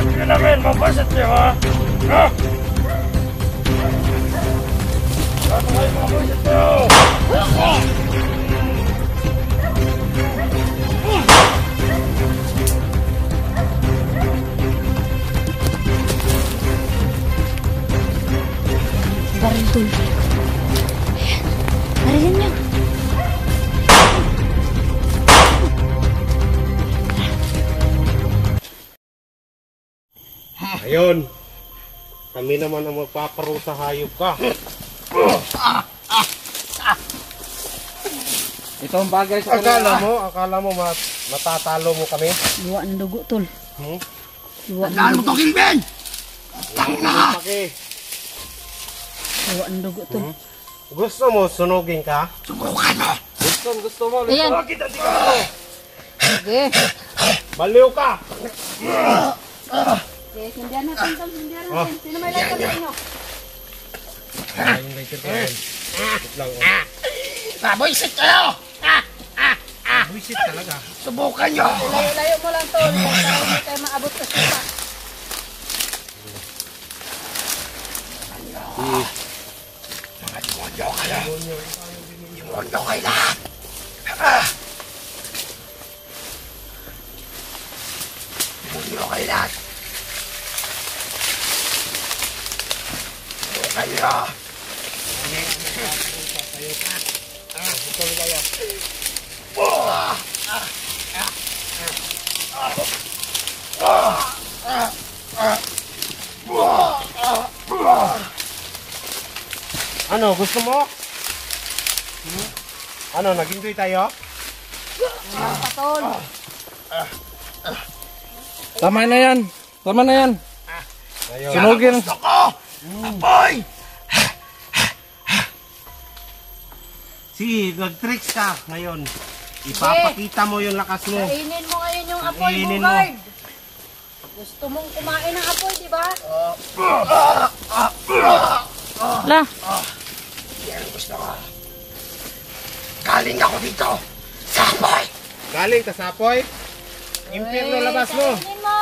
nyo namin, mabasat nyo ha? Ha? Ano kayo mabasat nyo? Baril tol. Barilin nyo. Ayun, kami naman ang magpaparusa hayop ka. Ito ang bagay sa kanila. Akala mo matatalo mo kami? Luwa ng dugo tol. Luwa ng Tandaan mo dugo. to, Kilben! Tanga! Luwa ng dugo tol. Gusto mo sunugin ka? Subukan mo! Gusto mo? Ayan. Bakit ang tingin mo? Sige. Baliw ka! Sige, sindihan natin tol. Sindihan natin. Sino may lighter sa inyo? Ayun, lighter ka yan. Wait lang. Naboysit kayo! Buisit talaga. Subukan nyo! Layo-layo mo lang tol. Para hindi tayo maabot sa supa. Mga demonyo kayo! Demonyo kayo lahat! Demonyo kayo lahat! Subukan nyo! Ano, gusto mo? Ano, nag-enjoy tayo? Walang patol. Tama na yan! Tama na yan! Ayun. Sunugin! Gusto ko! Apoy! Sige, nag-tricks ka ngayon. Ipapakita mo yung lakas mo. Kainin mo ngayon yung apoy, Kainin mo. Bugard. Gusto mong kumain ng apoy, di ba? La. Yan ang gusto ko. Galing ako dito sa apoy! Galing ka sa apoy. Impyerno labas mo. Kainin mo.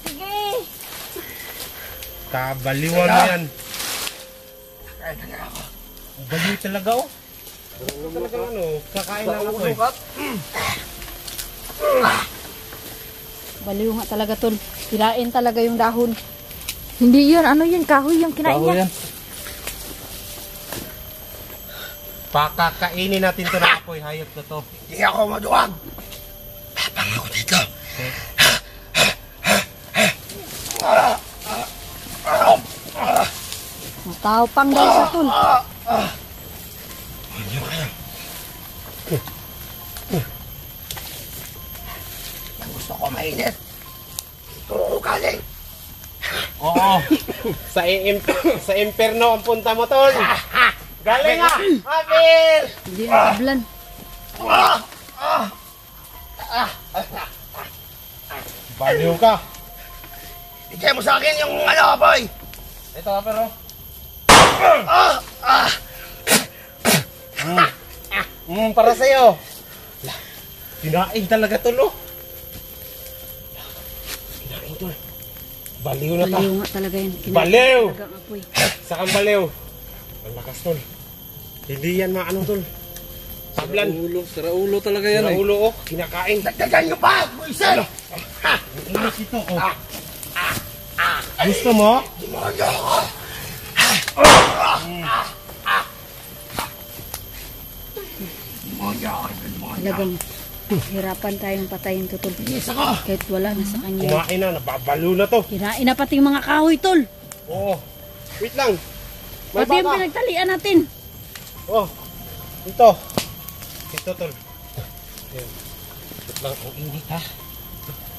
Sige. Kabaliwan mo yan. Kaya na ako. Baliw talaga oh. Talaga ano, kakain lang ako eh. Baliw nga talaga tol. Kirain talaga yung dahon. Hindi yun. Ano yun? Kahoy yung kinain niya. Pakakainin natin ito na apoy, hayop na to. Hindi ako maduwag. Tapang ako dito. Tao pang daw sa tol. Gusto ko mainit. Ito ako galing. Oo. sa impyerno ang punta mo tol. Galing ah! Abir! Hindi ang kablan. Baliw ka. Bigay mo sa akin yung ano, boy. Ito ka pero. Para sa'yo. Kinain talaga tol oh. Kinain tol. Baliw na ta. Baliw nga talaga yun. Kinain Baliw! talaga ang apoy. Sakang baliw. Ang lakas tol. Hindi yan maano tol. Tablan. Sira ulo talaga yan Sa ulo oh. Kinakain. Dagdagan nyo pa, boysen. Inis ito oh. Gusto mo? Demonyo ako. Demonyo ako. Talagang hirapan tayong patayin to tol. Isa ko. Kahit wala na sa kanya. Kumain na. Nababalo na to. Kinain na pati yung mga kahoy tol. Oo. Wait lang. May Pati yung baka. pinagtalian natin. Oh. Ito. Ito tol. Ayan. Wait lang. Ang init ha.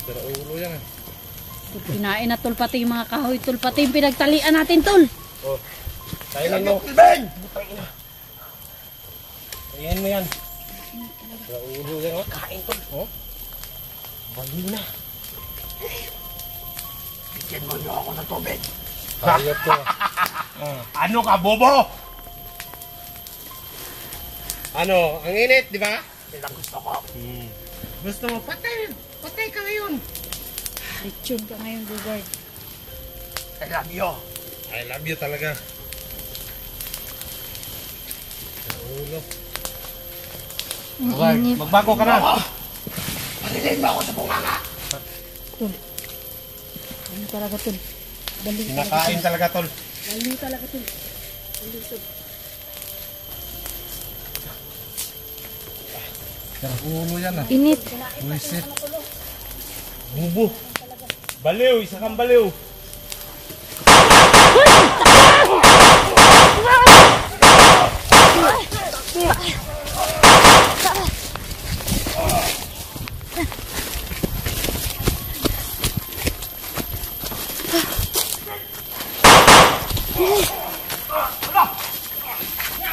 Sira ulo yan ah. Kinain na tol pati yung mga kahoy tol. Pati yung pinagtalian natin tol. Oh. Kainin mo. Kilben! Kainin mo yan. Sira ulo yan oh. Kain tol. Oh. Baliw na. Bigyan mo nyo ako ng tubig. Hayop to. Ano ka, bobo? Ano, ang init, di ba? Yan ang gusto ko. Gusto mo, patay. Patay ka ngayon. Lechon ka ngayon, Bugard. I love you. I love you talaga. Ulo. Ang Bugard, init. magbago ka na. Parilin mo ako sa bunganga. Tol. Ano talaga, Tol? Baliw talaga, Kinakain Tol. talaga, tol. Baliw talaga, Tol. Baliw, Tol. Ulo yan ah. Init. Buisit. Bubo. Baliw, isa kang baliw.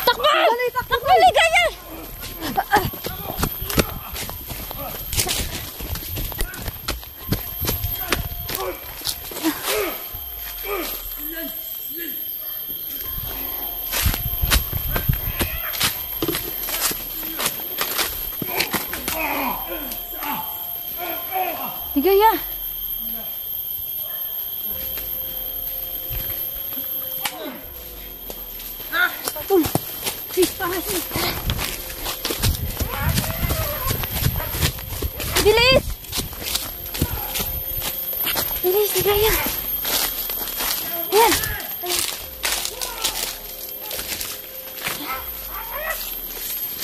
Takbo! Takbo, Ligaya! Ligaya! Tol! Sis, pahasin! Bilis! Bilis, Ligaya! Ayan!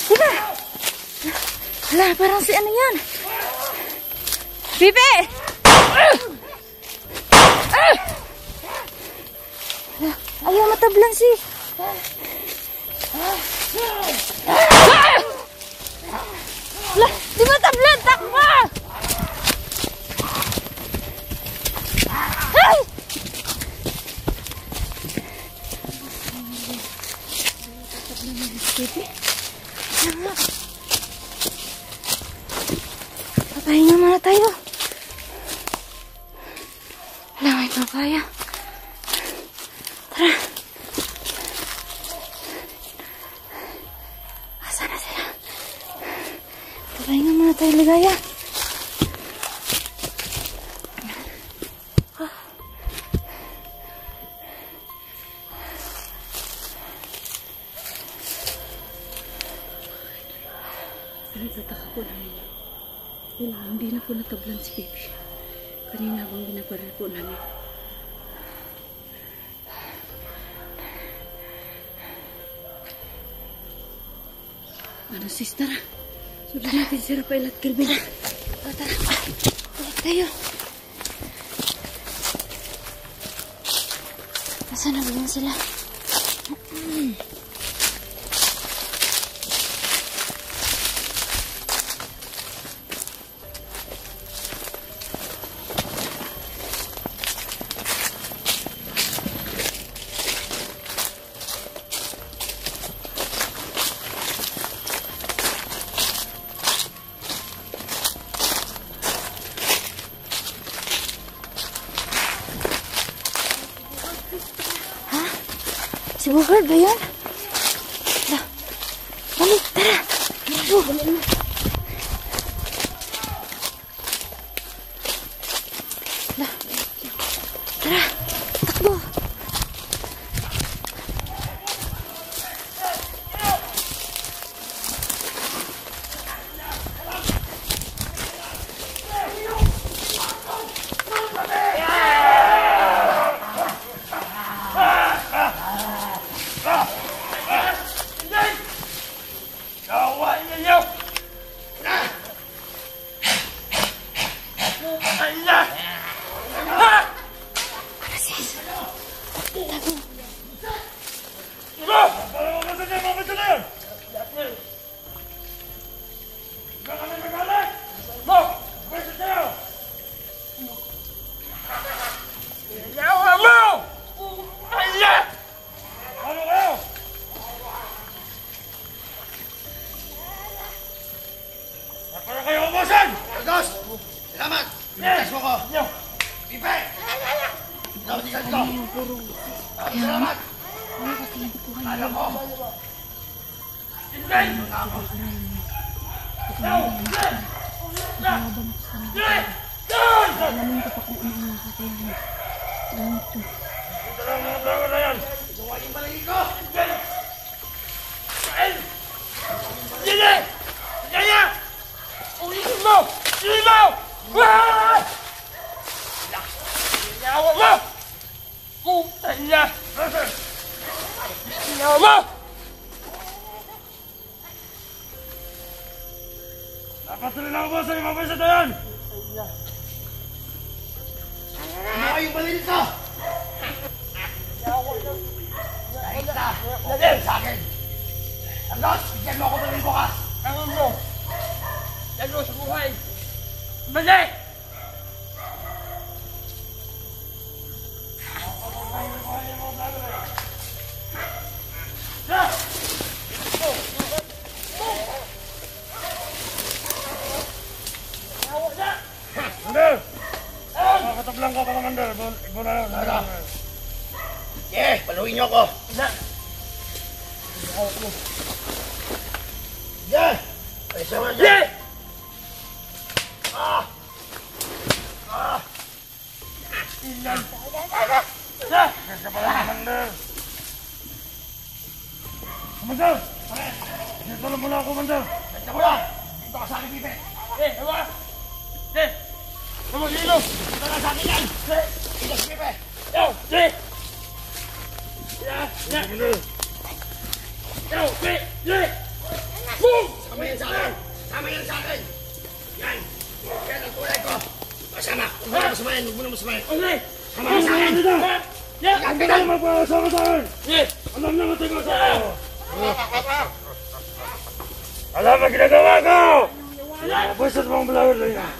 Sige! Hala, parang si ano yan? Bibi! Ayaw matablan si... Lah, di matablan! Takbo! Ay! Bibi? Ayan nga. Papahinga muna tayo. Wala, may papaya. Tara. Asa na sila? Papahinga muna tayo, Ligaya. Nagtataka po namin. Wala, hindi na po natablan si Bibi. Kanina habang binabaril po namin. Ano, sis, tara. Sundan natin si Rafael at Kelvin. Tara. Balik tayo. Nasaan na ba yan sila? Si Bugard ba yun? Balik, tara! Tara! Takbo! Agos! Salamat! Pinagkas mo ko! Pipe! Nautisan ko! Salamat! Alam mo! Hindi! Ako! Alamin ko pa kung ano ang nakakayahan. Gamit to. Ito lang mga plago na yan. Ginawa yung balay ko. Kain! Sige! Kaya! Ulitin mo! Ulitin mo! Wah! Ginawa mo! Putay niya! Ginawa mo! Napatuloy na ako ba sa mga pwesa na yan? Ginawa yung balay nito! Kahit na! Lagyan sa akin! Carlos! Bigyan mo ako balay bukas! Ano mo? Lalo sa buhay! Mali! Mandel! Makatablang ka pa ka, Mandel. Ibo na lang. Paluin niyo ako. Ay, sama dyan. Ilan. Kakapalan ka, Mandel. Mandel! Dito lang muna ako, Mandel. Dito mo lang. Dito ka sa akin, Pipe. Ewa! Kamu dito! Dito ka sa akin yan! Dito si Pipe! Yo! Boom! Sama yan sa akin! Sama yan sa akin! Yan! Yan ang kulay ko! Masama! Huwag mo na masamayan! Huwag mo na masamayan! Sama yan sa akin! Yan ka na! Magpapasama sa akin! Alam na matay ko sa akin! Alam ang ginagawa ko! Pwesat mong malawin na yan!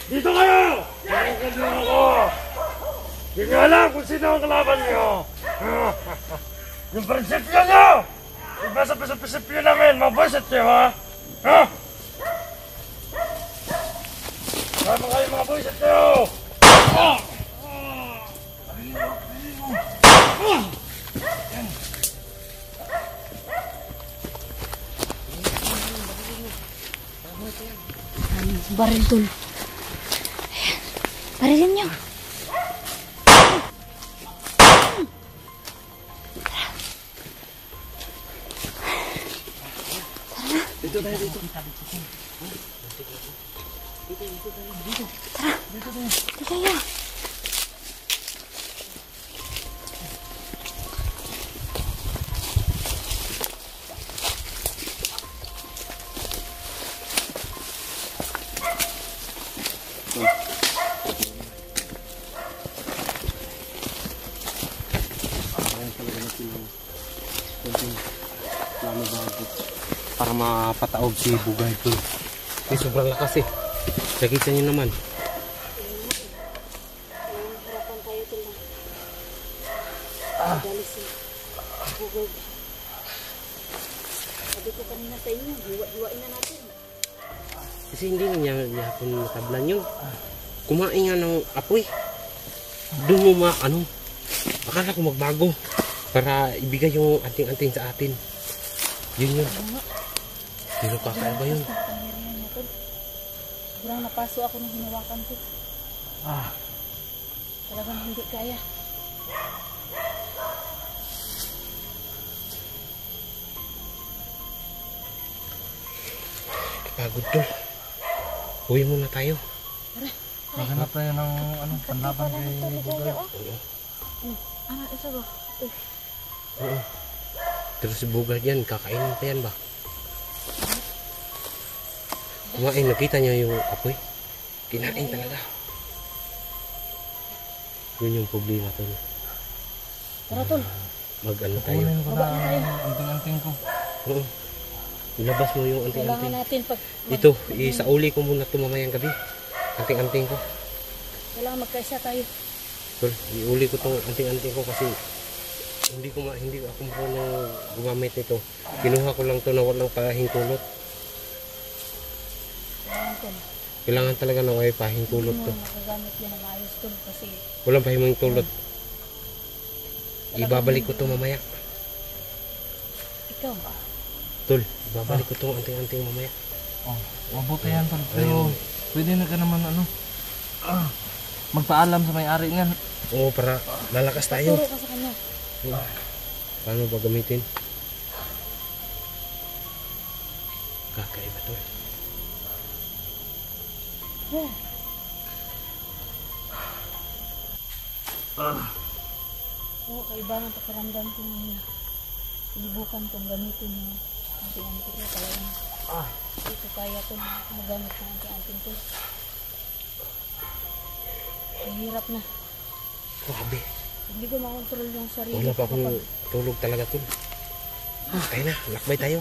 Dito kayo! Nakikad niyo ako! Hindi niyo alam kung sino ang kalaban niyo! Yung prinsipyo niyo! Iba sa prinsipyo namin! Mabwisit niyo, ha? Ha? Sama kayo mga bwisit niyo! Baril tol. Ayan. Barilin niyo. Dito tayo, dito. Tara. Dito tayo. Para mapataog si Bugay ito. May sobrang lakas eh. Nakita niyo naman. Harapan tayo tol. Dali si Bugay. Sabi ko kanina sa inyo, hiwa-hiwain na natin. Kasi hindi niya hapon matablan yun. Kumain nga ng apoy. Doon mo akala ko magbago para ibigay yung anting-anting sa atin. Yun yun. Pero kakaiba yun. Pangyarihan niya tol. Sobrang napaso ako nung hinawakan ko. Talagang hindi kaya. Pagod tol. Uwi muna tayo. Maghanap tayo ng panlaban kay Bugay. Ito ba? Oo. Pero si Bugay yan, kakainin pa yan ba? Kumain, nakita niya yung apoy. Kinain talaga. Yun yung problema tol. Tara tol. Mag-ano tayo. Kunin ko na ang anting-anting ko. Oo. Ilabas mo yung Kailangan anting-anting. natin pag... Ito, isauli ko muna ito mamayang gabi. Anting-anting ko. Kailangan magkaisa tayo. Tol, iuli ko itong anting-anting ko kasi hindi ako marunong gumamit nito. Kinuha ko lang ito na walang pahintulot. Kailangan talaga na may pahintulot to. Makagamit yan ng ayos tol kasi Walang pahintulot. Ibabalik ko ito mamaya. ikaw ba? Tol, ibabalik ko itong anting-anting mamaya. Mabuti yan tol. Pero pwede na ka naman magpaalam sa may-ari nga. Oo, para lalakas tayo. Turo ka sa kanya. Paano ba gamitin? Kakaiba to. Oo, kailangan pakiramdam ko ngayon. Sinubukan kong gamitin yung anti-anti ko. Talagang hindi ko kaya ito magamit ng anti-anti ko. Mahirap na. Grabe. Hindi ko makontrol yung sarili. Wala pa akong tulog talaga to. Kaya na, lakbay tayo.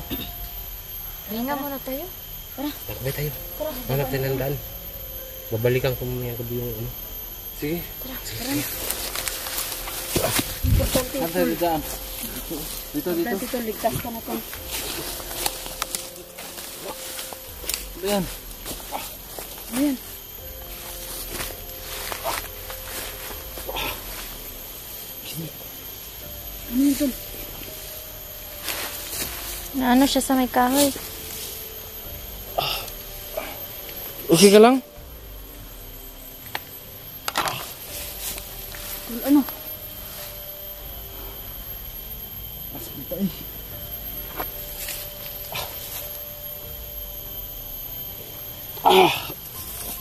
Hinga muna tayo. Tara, Lakbay tayo. tara. Hanap tayo ng daan. Babalikan ko mamaya gabi yung ano. Sige. Tara, tara na. Importante Saan tayo dito? Dito. ito, ligtas ka na ito. Ayan. Ayan. Ano yun, Tol? Naano siya sa may kahoy. Okay ka lang? Tol, ano?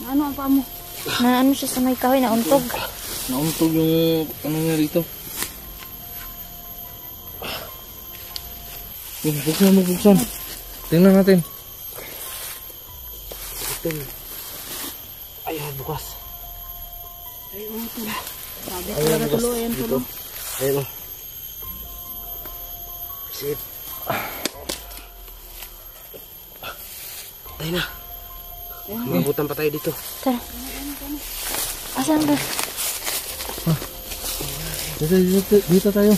Ano ang paa mo? Naano siya sa may kahoy, nauntog. Nauntog yung ano nga rito. Buksan. Tingnan natin. Ito. Ayan, bukas. Ay, oh, Tol. Sabi talaga tulo, ayan tulo. Ayan o. Sit. Tayo na. Mabutan pa tayo dito. Tara. Asan ba? Dito tayo.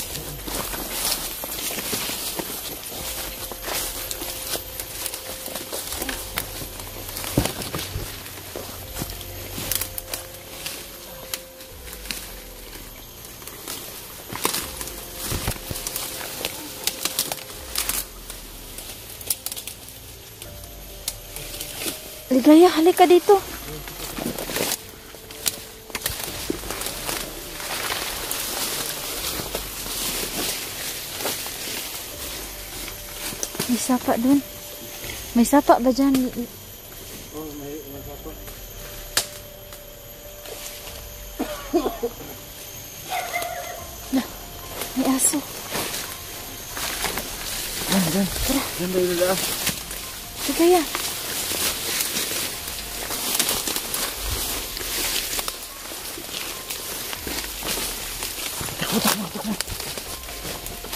Ligaya, halika dito. May sapa dun. May sapa ba dyan? Oh, may sapa. May aso. Diyan tayo nila. Ligaya.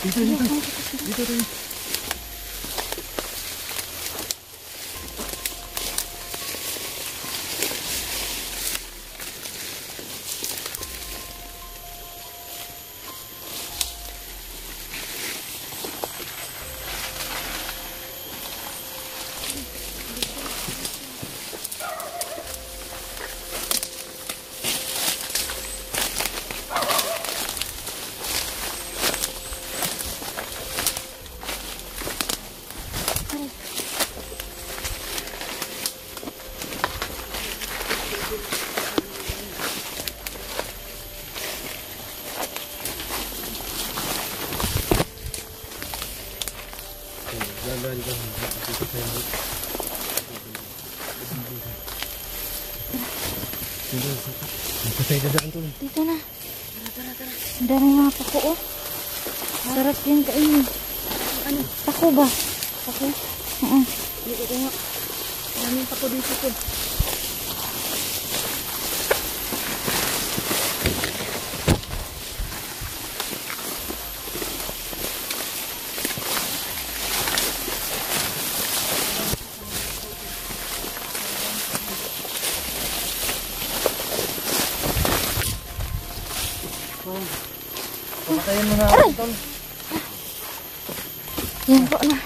Dito tayo. Dito na. Ang daming mga pako, oh. Sarap yan kainin. Ano? Pako ba? Pako? Hindi ko nga. Daming pako dito, Tol. Patayin mo na ako, Tol. Yan po na.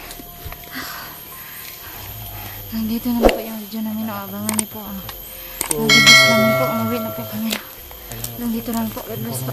Nandito na po yung video namin. Abangan niyo po. Nandito namin po. Umuwi na po kami. Nandito na po. God bless po.